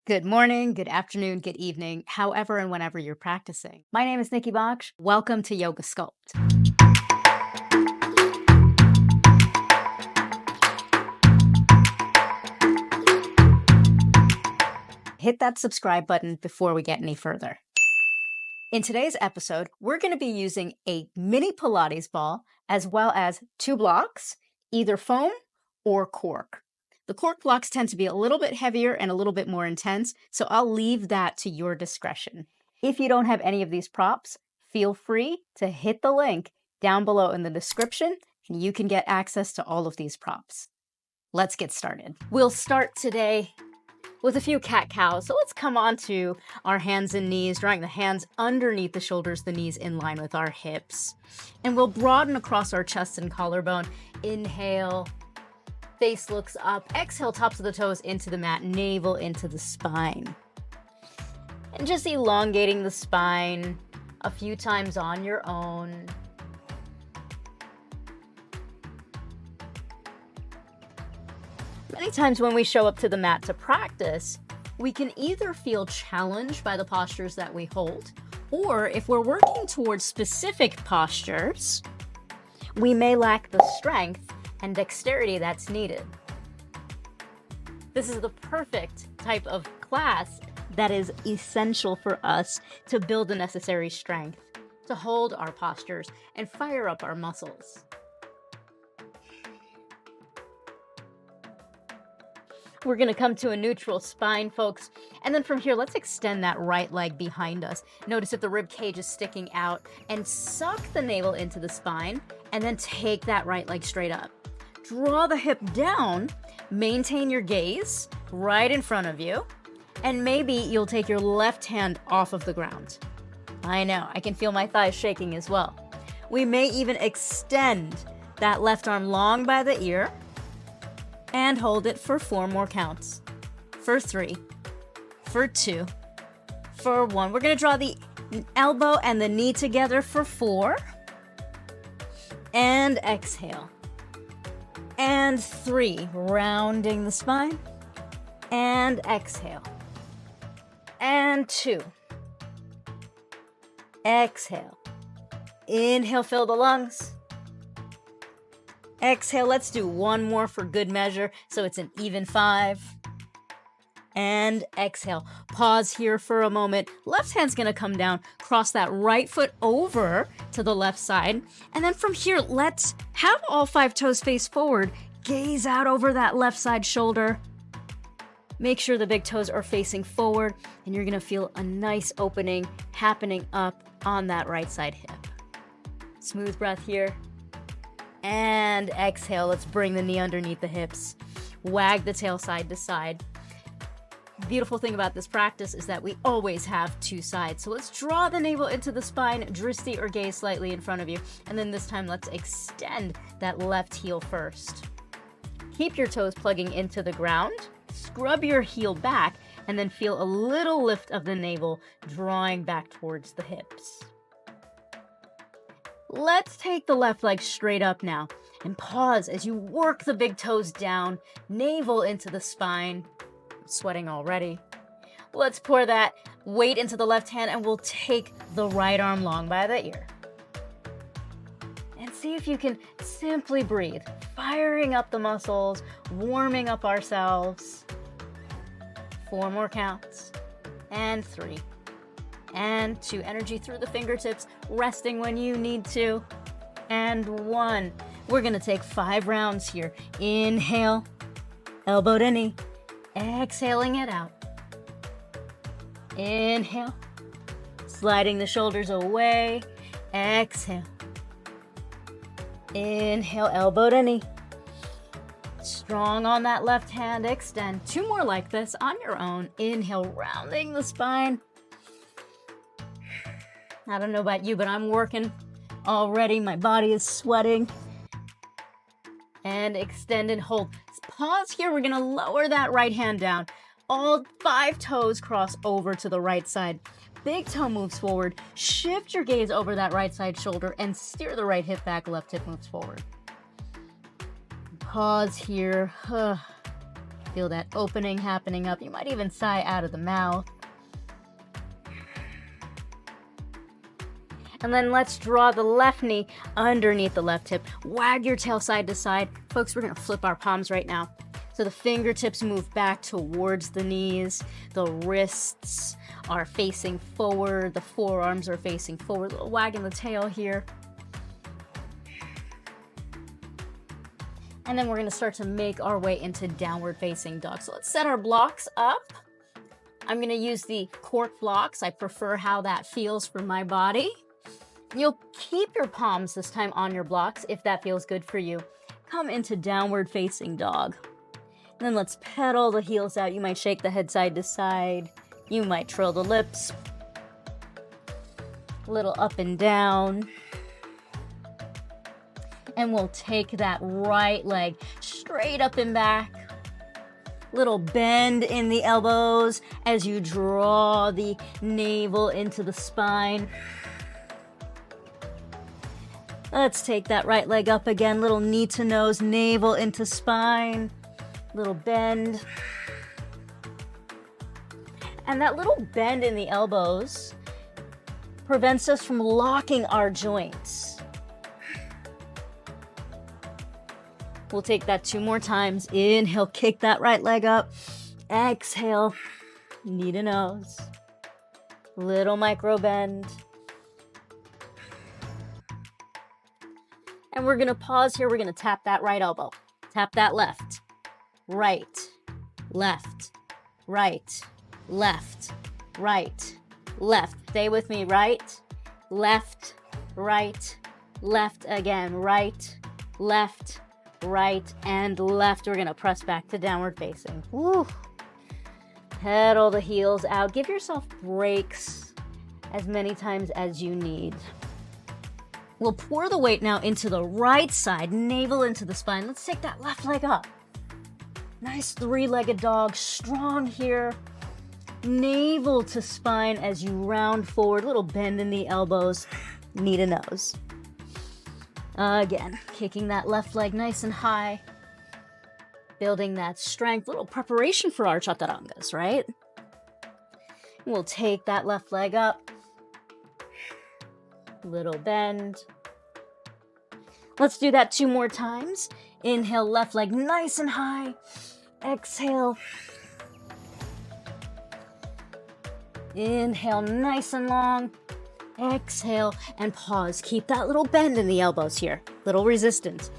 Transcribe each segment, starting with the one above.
Good morning, good afternoon, good evening, however and whenever you're practicing. My name is 𝗔𝗿𝘁𝘁𝘀. Welcome to Yoga Sculpt. Hit that subscribe button before we get any further. In today's episode, we're going to be using a mini Pilates ball as well as two blocks, either foam or cork. The cork blocks tend to be a little bit heavier and a little bit more intense, so I'll leave that to your discretion. If you don't have any of these props, feel free to hit the link down below in the description and you can get access to all of these props. Let's get started. We'll start today with a few cat-cows. So let's come on to our hands and knees, drawing the hands underneath the shoulders, the knees in line with our hips. And we'll broaden across our chest and collarbone. Inhale. Face looks up. Exhale, tops of the toes into the mat, navel into the spine. And just elongating the spine a few times on your own. Many times when we show up to the mat to practice, we can either feel challenged by the postures that we hold, or if we're working towards specific postures, we may lack the strength and dexterity that's needed. This is the perfect type of class that is essential for us to build the necessary strength, to hold our postures and fire up our muscles. We're going to come to a neutral spine, folks. And then from here, let's extend that right leg behind us. Notice if the rib cage is sticking out and suck the navel into the spine and then take that right leg straight up. Draw the hip down, maintain your gaze right in front of you, and maybe you'll take your left hand off of the ground. I know, I can feel my thighs shaking as well. We may even extend that left arm long by the ear and hold it for 4 more counts. For 3, for 2, for 1. We're going to draw the elbow and the knee together for 4. And exhale. And 3, rounding the spine. And exhale. And 2. Exhale. Inhale, fill the lungs. Exhale, let's do 1 more for good measure, so it's an even 5. And exhale. Pause here for a moment. Left hand's gonna come down, cross that right foot over to the left side. And then from here, let's have all 5 toes face forward. Gaze out over that left side shoulder. Make sure the big toes are facing forward, and you're gonna feel a nice opening happening up on that right side hip. Smooth breath here. And exhale, let's bring the knee underneath the hips. Wag the tail side to side. The beautiful thing about this practice is that we always have 2 sides. So let's draw the navel into the spine, dristi or gaze slightly in front of you. And then this time, let's extend that left heel first. Keep your toes plugging into the ground. Scrub your heel back, and then feel a little lift of the navel drawing back towards the hips. Let's take the left leg straight up now and pause as you work the big toes down, navel into the spine. I'm sweating already. Let's pour that weight into the left hand and we'll take the right arm long by the ear. And see if you can simply breathe, firing up the muscles, warming up ourselves. 4 more counts. And 3. And 2, energy through the fingertips, resting when you need to. And 1. We're gonna take 5 rounds here. Inhale, elbow to knee, exhaling it out. Inhale, sliding the shoulders away, exhale. Inhale, elbow to knee. Strong on that left hand, extend. 2 more like this on your own. Inhale, rounding the spine. I don't know about you, but I'm working already. My body is sweating. And extend and hold. Pause here. We're going to lower that right hand down. All 5 toes cross over to the right side. Big toe moves forward. Shift your gaze over that right side shoulder and steer the right hip back. Left hip moves forward. Pause here. Feel that opening happening up. You might even sigh out of the mouth. And then let's draw the left knee underneath the left hip. Wag your tail side to side. Folks, we're gonna flip our palms right now. So the fingertips move back towards the knees. The wrists are facing forward. The forearms are facing forward. A little wag in the tail here. And then we're gonna start to make our way into downward facing dog. So let's set our blocks up. I'm gonna use the Cork blocks. I prefer how that feels for my body. You'll keep your palms this time on your blocks if that feels good for you. Come into downward facing dog. And then let's pedal the heels out. You might shake the head side to side. You might trill the lips. A little up and down. And we'll take that right leg straight up and back. Little bend in the elbows as you draw the navel into the spine. Let's take that right leg up again. Little knee to nose, navel into spine. Little bend. And that little bend in the elbows prevents us from locking our joints. We'll take that 2 more times. Inhale, kick that right leg up. Exhale, knee to nose. Little micro bend. And we're gonna pause here. We're gonna tap that right elbow. Tap that left. Right, left, right, left, right, left. Stay with me. Right, left, left again. Right, left, right, and left. We're gonna press back to downward facing. Woo. Pedal the heels out. Give yourself breaks as many times as you need. We'll pour the weight now into the right side, navel into the spine. Let's take that left leg up. Nice 3-legged dog, strong here. Navel to spine as you round forward. Little bend in the elbows, knee to nose. Again, kicking that left leg nice and high. Building that strength, little preparation for our chaturangas, right? We'll take that left leg up. Little bend. Let's do that 2 more times. Inhale, left leg nice and high. Exhale. Inhale, nice and long. Exhale and pause. Keep that little bend in the elbows here. Little resistance.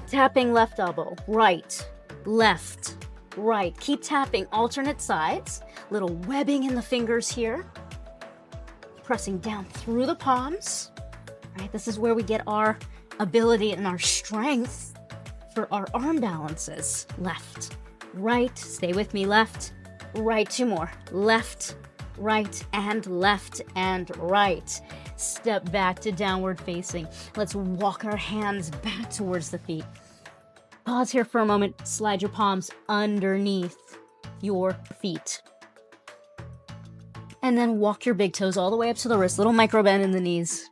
Tapping left elbow, right, left, right. Keep tapping alternate sides. Little webbing in the fingers here. Pressing down through the palms. Right, this is where we get our ability and our strength for our arm balances. Left, right, stay with me, left, right, 2 more. Left, right, and left, and right. Step back to downward facing. Let's walk our hands back towards the feet. Pause here for a moment. Slide your palms underneath your feet. And then walk your big toes all the way up to the wrist. Little micro bend in the knees.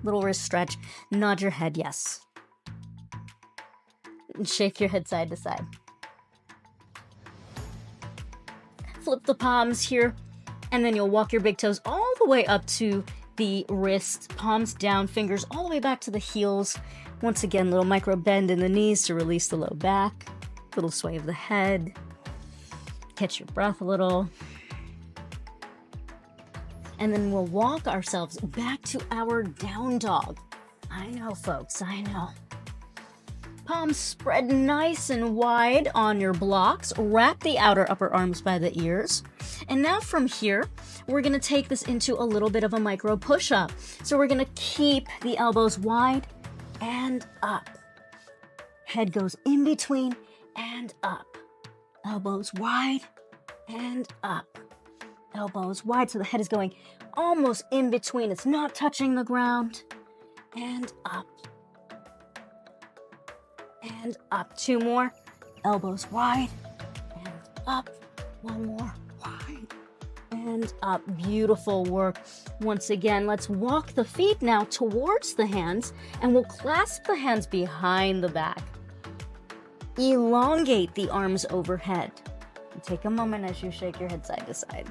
Little wrist stretch. Nod your head, yes. And shake your head side to side. Flip the palms here. And then you'll walk your big toes all the way up to the wrist. Palms down, fingers all the way back to the heels. Once again, little micro bend in the knees to release the low back. Little sway of the head. Catch your breath a little. And then we'll walk ourselves back to our down dog. I know, folks, I know. Palms spread nice and wide on your blocks. Wrap the outer upper arms by the ears. And now from here, we're gonna take this into a little bit of a micro push-up. So we're gonna keep the elbows wide and up. Head goes in between and up. Elbows wide and up. Elbows wide, so the head is going almost in between. It's not touching the ground. And up. And up. 2 more. Elbows wide. And up. 1 more. Wide. And up. Beautiful work. Once again, let's walk the feet now towards the hands. And we'll clasp the hands behind the back. Elongate the arms overhead. And take a moment as you shake your head side to side.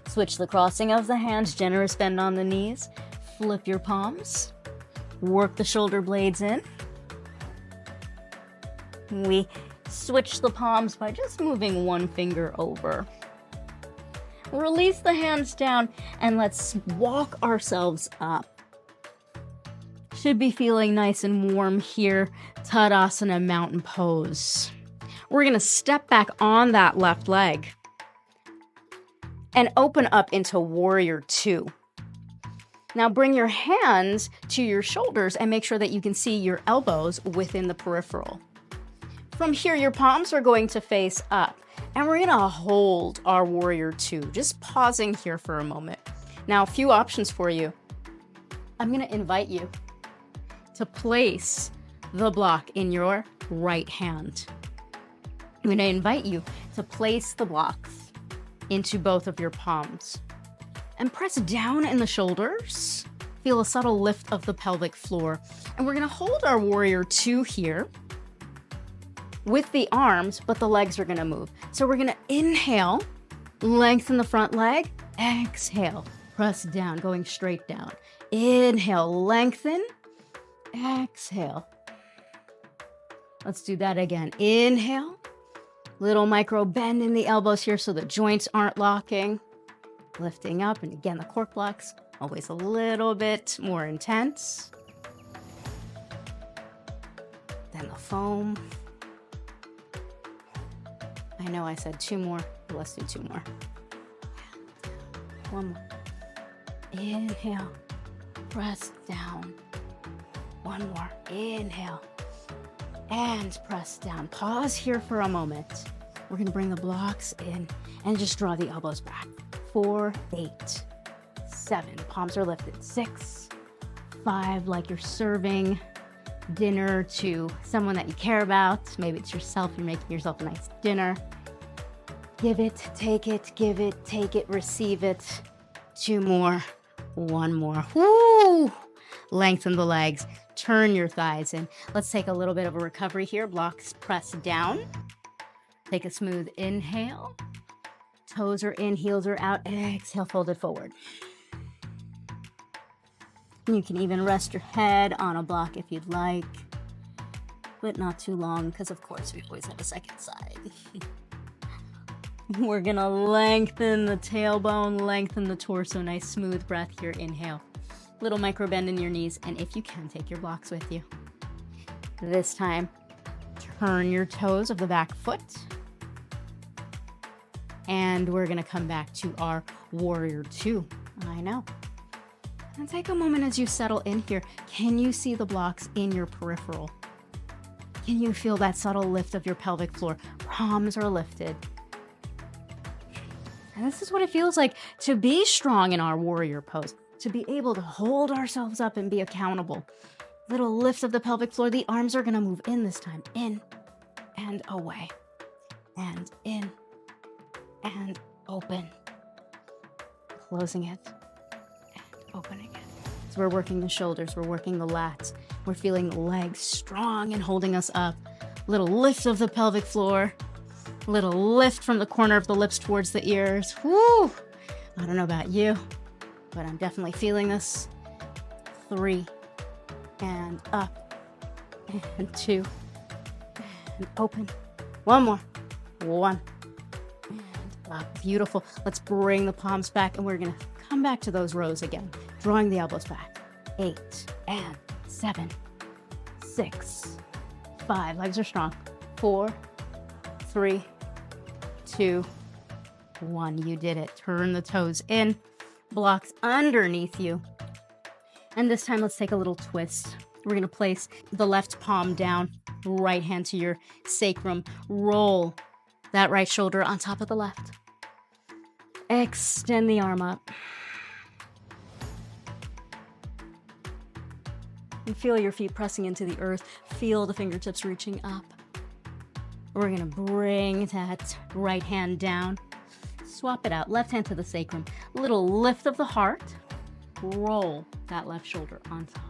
Switch the crossing of the hands, generous bend on the knees. Flip your palms. Work the shoulder blades in. We switch the palms by just moving one finger over. Release the hands down and let's walk ourselves up. Should be feeling nice and warm here. Tadasana mountain pose. We're going to step back on that left leg and open up into warrior two. Now bring your hands to your shoulders and make sure that you can see your elbows within the peripheral. From here, your palms are going to face up, and we're gonna hold our warrior two, just pausing here for a moment. Now, a few options for you. I'm gonna invite you to place the block in your right hand. I'm gonna invite you to place the blocks into both of your palms and press down in the shoulders. Feel a subtle lift of the pelvic floor. And we're gonna hold our warrior two here with the arms, but the legs are gonna move. So we're gonna inhale, lengthen the front leg, exhale, press down, going straight down. Inhale, lengthen, exhale. Let's do that again. Inhale, little micro bend in the elbows here so the joints aren't locking. Lifting up, and again, the cork blocks, always a little bit more intense. Then the foam. I know I said two more, but let's do two more. One more. Inhale, press down. One more. Inhale, and press down. Pause here for a moment. We're gonna bring the blocks in and just draw the elbows back. 4, 8, 7, palms are lifted. 6, 5, like you're serving dinner to someone that you care about. Maybe it's yourself, you're making yourself a nice dinner. Give it, take it, give it, take it, receive it. 2 more, 1 more. Woo! Lengthen the legs, turn your thighs in. Let's take a little bit of a recovery here. Blocks press down. Take a smooth inhale. Toes are in, heels are out. Exhale, fold it forward. You can even rest your head on a block if you'd like, but not too long because, of course, we always have a second side. We're going to lengthen the tailbone, lengthen the torso. Nice, smooth breath here. Inhale. Little micro bend in your knees, and if you can, take your blocks with you. This time, turn your toes of the back foot. And we're gonna come back to our warrior two. I know. And take a moment as you settle in here. Can you see the blocks in your peripheral? Can you feel that subtle lift of your pelvic floor? Palms are lifted. And this is what it feels like to be strong in our warrior pose, to be able to hold ourselves up and be accountable. Little lift of the pelvic floor. The arms are gonna move in this time. In and away. And in. And open. Closing it and opening it. So we're working the shoulders, we're working the lats, we're feeling the legs strong and holding us up. Little lift of the pelvic floor, little lift from the corner of the lips towards the ears. Woo! I don't know about you, but I'm definitely feeling this. 3 and up and 2 and open. 1 more. 1. Beautiful. Let's bring the palms back, and we're going to come back to those rows again, drawing the elbows back. 8 and 7, 6, 5. Legs are strong. 4, 3, 2, 1. You did it. Turn the toes in, blocks underneath you. And this time, let's take a little twist. We're going to place the left palm down, right hand to your sacrum. Roll that right shoulder on top of the left. Extend the arm up. And feel your feet pressing into the earth. Feel the fingertips reaching up. We're gonna bring that right hand down. Swap it out. Left hand to the sacrum. Little lift of the heart. Roll that left shoulder on top.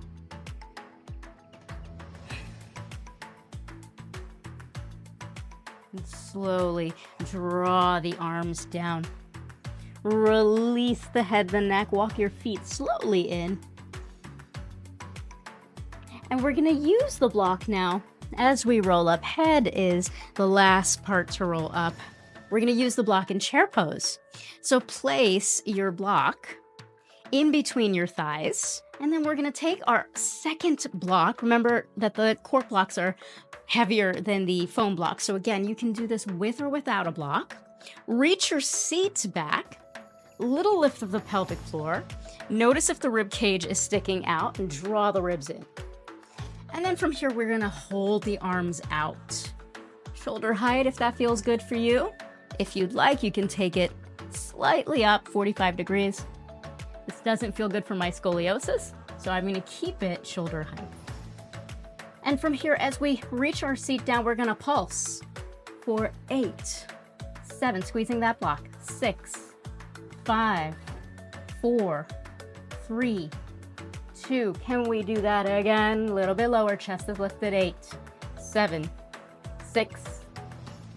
And slowly draw the arms down. Release the head, the neck. Walk your feet slowly in. And we're going to use the block now as we roll up. Head is the last part to roll up. We're going to use the block in chair pose. So place your block in between your thighs. And then we're going to take our second block. Remember that the cork blocks are heavier than the foam blocks. So again, you can do this with or without a block. Reach your seat back. Little lift of the pelvic floor. Notice if the rib cage is sticking out and draw the ribs in. And then from here, we're gonna hold the arms out. Shoulder height, if that feels good for you. If you'd like, you can take it slightly up, 45 degrees. This doesn't feel good for my scoliosis, so I'm gonna keep it shoulder height. And from here, as we reach our seat down, we're gonna pulse for 8, 7, squeezing that block, 6, 5, 4, 3, 2. Can we do that again? A little bit lower, chest is lifted. 8, 7, 6,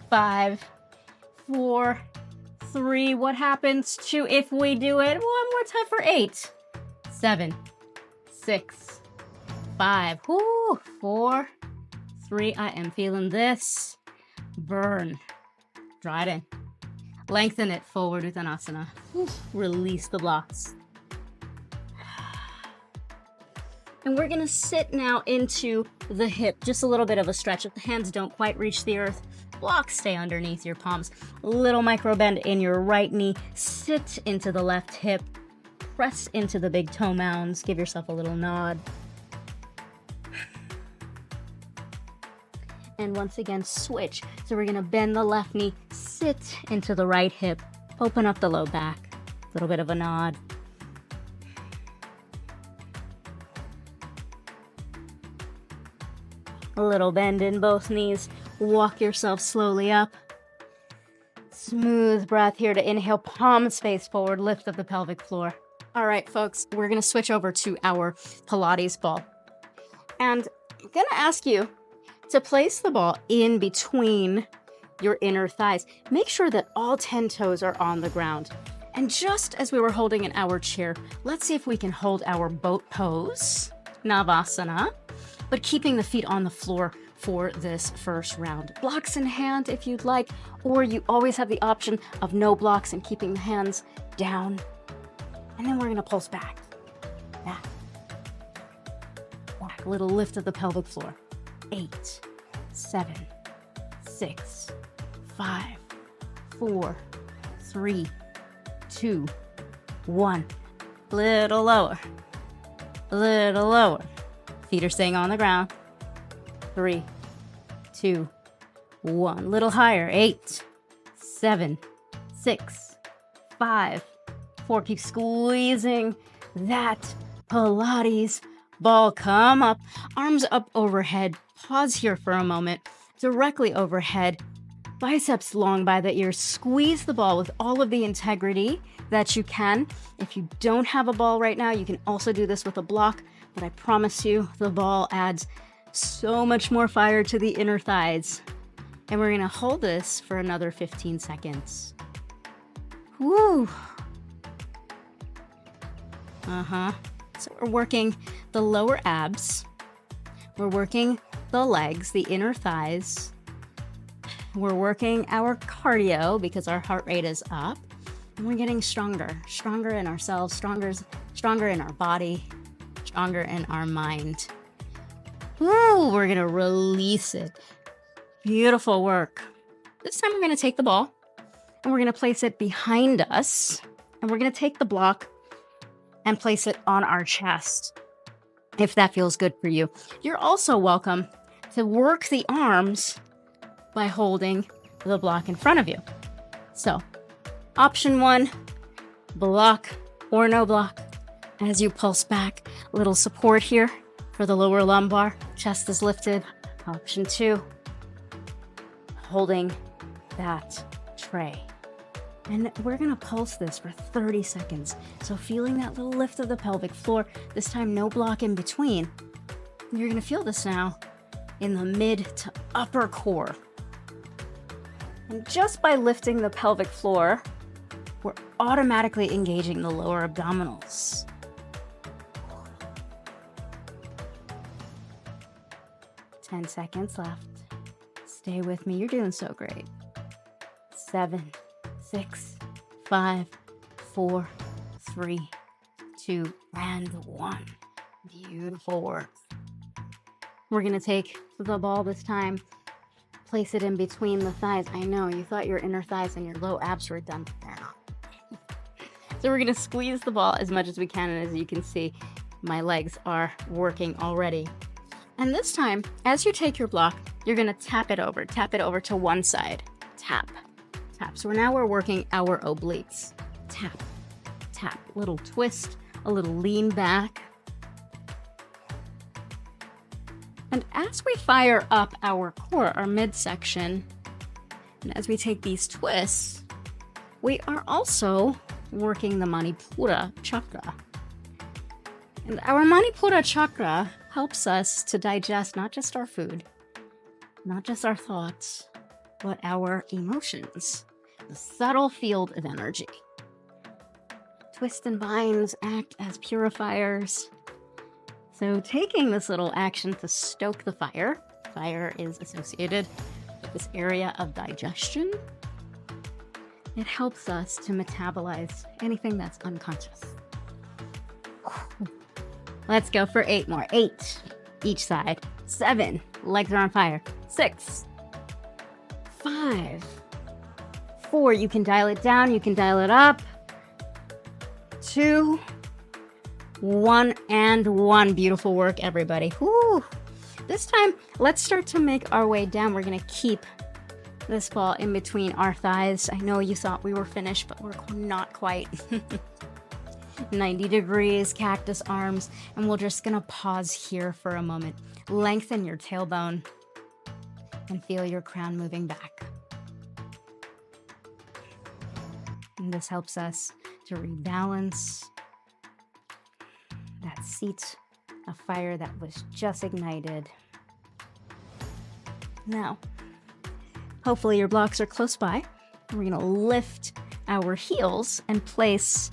5, 4, 3. What happens to if we do it one more time for 8, 7, 6, 5, 4, 3. I am feeling this. Burn. Draw it in. Lengthen it forward with Uttanasana. Release the blocks. And we're gonna sit now into the hip, just a little bit of a stretch. If the hands don't quite reach the earth, blocks stay underneath your palms. Little micro bend in your right knee. Sit into the left hip. Press into the big toe mounds. Give yourself a little nod. And once again, switch. So we're gonna bend the left knee, sit into the right hip, open up the low back. A little bit of a nod. A little bend in both knees. Walk yourself slowly up. Smooth breath here to inhale, palms face forward, lift of the pelvic floor. All right, folks, we're gonna switch over to our Pilates ball. And I'm gonna ask you to place the ball in between your inner thighs. Make sure that all 10 toes are on the ground. And just as we were holding in our chair, let's see if we can hold our boat pose, Navasana, but keeping the feet on the floor for this first round. Blocks in hand if you'd like, or you always have the option of no blocks and keeping the hands down. And then we're gonna pulse back. Back. Back. A little lift of the pelvic floor. 8, 7, 6, 5, 4, 3, 2, 1. Little lower. Little lower. Feet are staying on the ground. 3, 2, 1. Little higher. 8, 7, 6, 5, 4. Keep squeezing that Pilates ball. Come up. Arms up overhead. Pause here for a moment. Directly overhead. Biceps long by the ears. Squeeze the ball with all of the integrity that you can. If you don't have a ball right now, you can also do this with a block. But I promise you, the ball adds so much more fire to the inner thighs. And we're gonna hold this for another 15 seconds. Woo! So we're working the lower abs. We're working the legs, the inner thighs. We're working our cardio because our heart rate is up. And we're getting stronger in ourselves, stronger in our body, stronger in our mind. Woo, we're gonna release it. Beautiful work. This time we're gonna take the ball and we're gonna place it behind us. And we're gonna take the block and place it on our chest, if that feels good for you. You're also welcome to work the arms by holding the block in front of you. So, option 1, block or no block. As you pulse back, a little support here for the lower lumbar, chest is lifted. Option 2, holding that tray. And we're gonna pulse this for 30 seconds. So feeling that little lift of the pelvic floor, this time no block in between. You're gonna feel this now in the mid to upper core. And just by lifting the pelvic floor, we're automatically engaging the lower abdominals. 10 seconds left. Stay with me. You're doing so great. 7, 6, 5, 4, 3, 2, and 1. Beautiful work. We're going to take the ball this time, place it in between the thighs. I know, you thought your inner thighs and your low abs were done, but they're not. So we're going to squeeze the ball as much as we can, and as you can see, my legs are working already. And this time, as you take your block, you're going to tap it over to one side. Tap, tap. So now we're working our obliques. Tap, tap, little twist, a little lean back. And as we fire up our core, our midsection, and as we take these twists, we are also working the Manipura chakra. And our Manipura chakra helps us to digest not just our food, not just our thoughts, but our emotions, the subtle field of energy. Twists and binds act as purifiers. So taking this little action to stoke the fire, fire is associated with this area of digestion. It helps us to metabolize anything that's unconscious. Let's go for 8 more. 8 each side. 7, legs are on fire. 6, 5, 4, you can dial it down, you can dial it up. 2, 1, and 1. Beautiful work, everybody. Whew. This time, let's start to make our way down. We're gonna keep this ball in between our thighs. I know you thought we were finished, but we're not quite. 90 degrees, cactus arms, and we're just gonna pause here for a moment. Lengthen your tailbone and feel your crown moving back. And this helps us to rebalance that seat of fire that was just ignited. Now, hopefully your blocks are close by. We're gonna lift our heels and place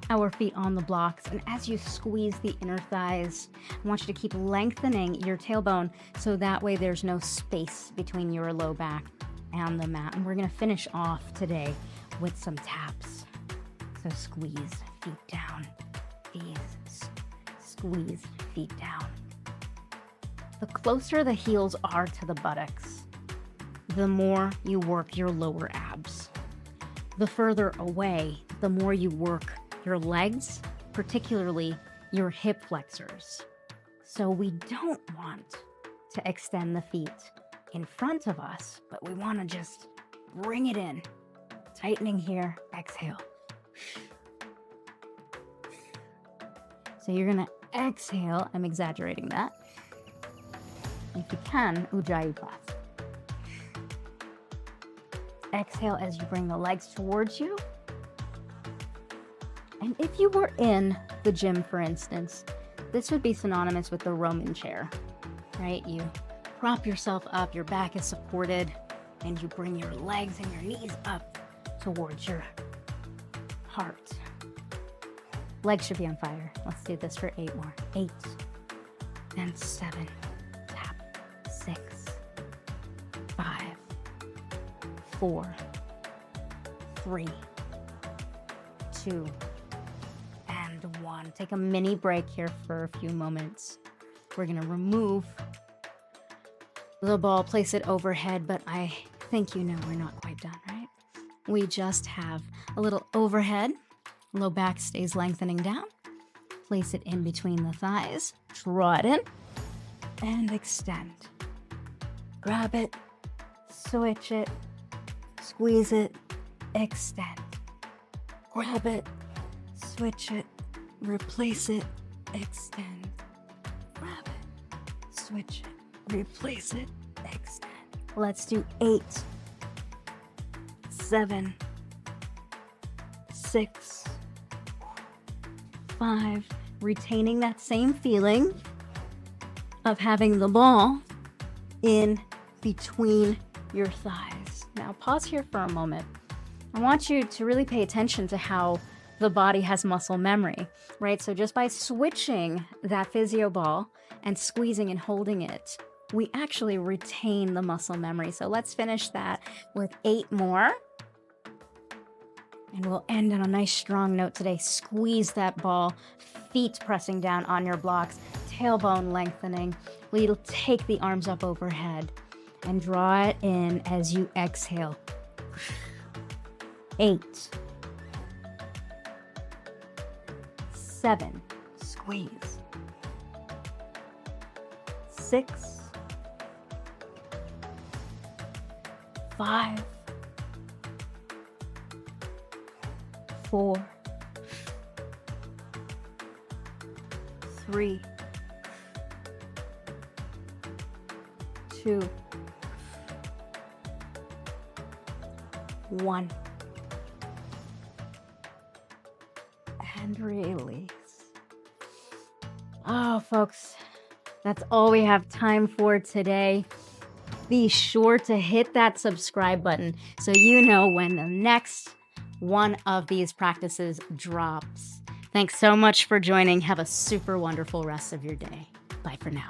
our feet on the blocks. And as you squeeze the inner thighs, I want you to keep lengthening your tailbone so that way there's no space between your low back and the mat. And we're gonna finish off today with some taps. So squeeze, feet down, squeeze, feet down. The closer the heels are to the buttocks, the more you work your lower abs. The further away, the more you work your legs, particularly your hip flexors. So we don't want to extend the feet in front of us, but we want to just bring it in. Tightening here, exhale. So you're gonna exhale, I'm exaggerating that. If you can, 𝗔𝗿𝘁𝘁𝘀. Exhale as you bring the legs towards you. And if you were in the gym, for instance, this would be synonymous with the Roman chair, right? You prop yourself up, your back is supported, and you bring your legs and your knees up towards your heart. Legs should be on fire. Let's do this for 8 more. 8 and 7. Tap. 6, 5, 4, 3, 2, and 1. Take a mini break here for a few moments. We're gonna remove the ball, place it overhead, but I think you know we're not quite done, right? We just have a little overhead. Low back stays lengthening down. Place it in between the thighs. Draw it in and extend. Grab it, switch it, squeeze it, extend. Grab it, switch it, replace it, extend. Grab it, switch it, replace it, extend. Let's do 8, 7, 6, 5, retaining that same feeling of having the ball in between your thighs. Now pause here for a moment. I want you to really pay attention to how the body has muscle memory, right? So just by switching that physio ball and squeezing and holding it, we actually retain the muscle memory. So let's finish that with 8 more. And we'll end on a nice strong note today. Squeeze that ball, feet pressing down on your blocks, tailbone lengthening. We'll take the arms up overhead and draw it in as you exhale. 8, 7, squeeze. 6, 5, 4, 3, 2, 1. And release. Oh, folks, that's all we have time for today. Be sure to hit that subscribe button so you know when the next one of these practices drops. Thanks so much for joining. Have a super wonderful rest of your day. Bye for now.